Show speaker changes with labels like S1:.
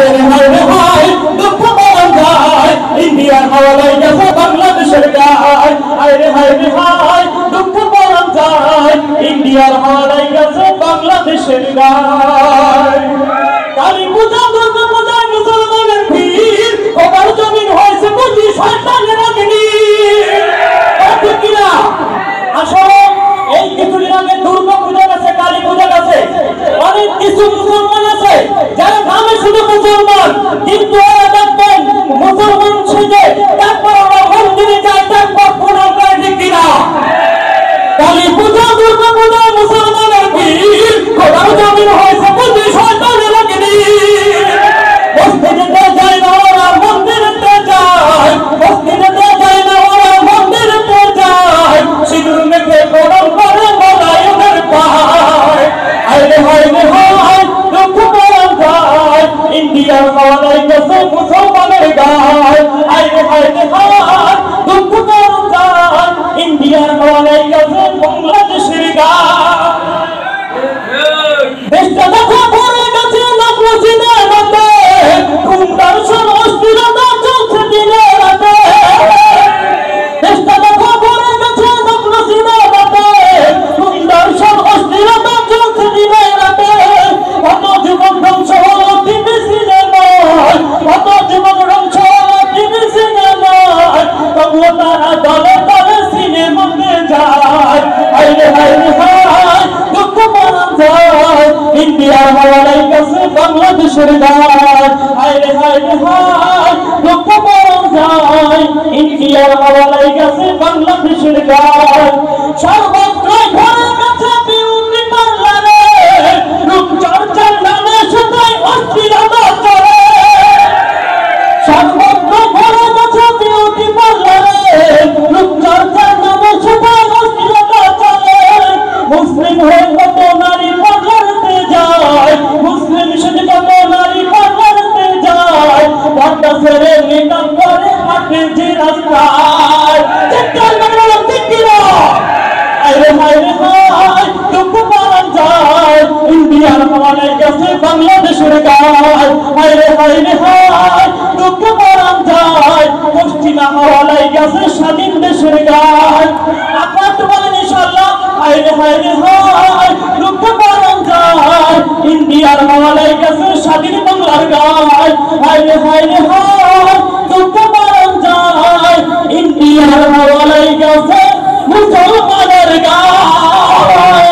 S1: হায় রে হায় রে হায় দুঃখ পালন যায় ইন্ডিয়ার হাওয়ায় গেছে বাংলাদেশের গায় হায় রে হায় দুঃখ পালন যায় ইন্ডিয়ার হাওয়ায় গেছে বাংলাদেশের গায় কালী পূজা দুর্গা পূজায় মুসলমানের ভিড় খোদার জমিন হয়েছে বুঝি শয়তানের অগ্নি ঠিক কিনা আসলে এই কিছুদিন আগে দুর্গা পূজা গেছে কালী পূজা গেছে অনেক কিছু মুসলমান আছে যারা নামে শুধু মুসলমান কিন্তু ওরা দেখবেন মুসলমান সেজে তারপর ওরা মন্দিরে যায় তারপর প্রণাম করে ঠিক কিনা কালী পূজা দুর্গা পূজা মুসলমানের ভিড় খোদার জমিন হয়েছে বুঝি শয়তানের অগ্নি মসজিদে যায় না ওরা মন্দিরেতে যায় মসজিদে যায় না ওরা মন্দিরেতে যায় সিঁদুর মেখে প্রণাম করে মোলায়েমের পায় হায় রে হায় দুঃখ পালন যায় ইন্ডিয়ার হাওয়ায় গেছে মুসলমানের গায় হায় রে হায় দুঃখ পালন যায় ইন্ডিয়ার হাওয়ায় গেছে বাংলাদেশের গায় দেশটা দেখা পড়ে গেছে নগ্ন সিনেমাতে গুন্ডার অস্থিরতা চলছে দিনে রাতে দেশটা দেখা পড়ে গেছে নগ্ন সিনেমাতে গুন্ডার অস্থিরতা চলছে দিনে রাতে কত যুবক ধ্বংস হলো টিভি সিনেমায় কত যুবক ধ্বংস হলো টিভি সিনেমায় তবুও তারা দলে দলে সিনেমাতে যায় হায় রে হায় দুঃখ পালন যায় ইন্ডিয়ার হাওয়ায় গেছে বাংলাদেশের গায় হায় রে হায় দুঃখ পালন যায় ইন্ডিয়ার হাওয়ায় গেছে বাংলাদেশের গায় সর্বত্র ভরে গেছে বিউটি পার্লারে রূপচর্চার নামে শুধুই অস্থিরতা চলে সর্বত্র ভরে গেছে বিউটি পার্লারে রূপচর্চার নামে শুধুই অস্থিরতা চলে মুসলিম হয়ে কত নারী পার্লারেতে যায় মুসলিম সেজে কত নারী পার্লারেতে যায় পর্দা ছেড়ে নিকাম করে হাঁটে যে রাস্তায় চিৎকার করে ঠিক কিনা হায় রে দুঃখ পালন যায় ইন্ডিয়ার হাওয়ায় গেছে বাংলাদেশের গায় হায় রে দুঃখ পালন যায় পশ্চিমা হাওয়ায় গেছে স্বাধীন দেশের গায় আপনারা তো বলেন ইনশাআল্লাহ হায় রে দুঃখ পালন যায় ইন্ডিয়ার হাওয়ায় গেছে স্বাধীন বাংলার গায় হায় রে দুঃখ পালন যায় ইন্ডিয়ার হাওয়ায় গেছে মুসলমানের গায়